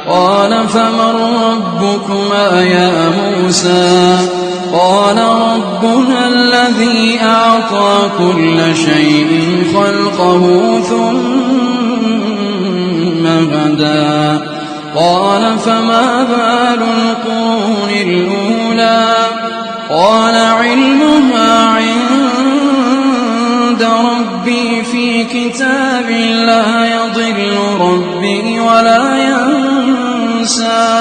قال فمن ربكما يا موسى قال ربنا الذي أعطى كل شيء خلقه ثم هدى قال فما بال القرون الأولى قال علمها عند ربي في كتاب لا يضل ربي ولا ينسى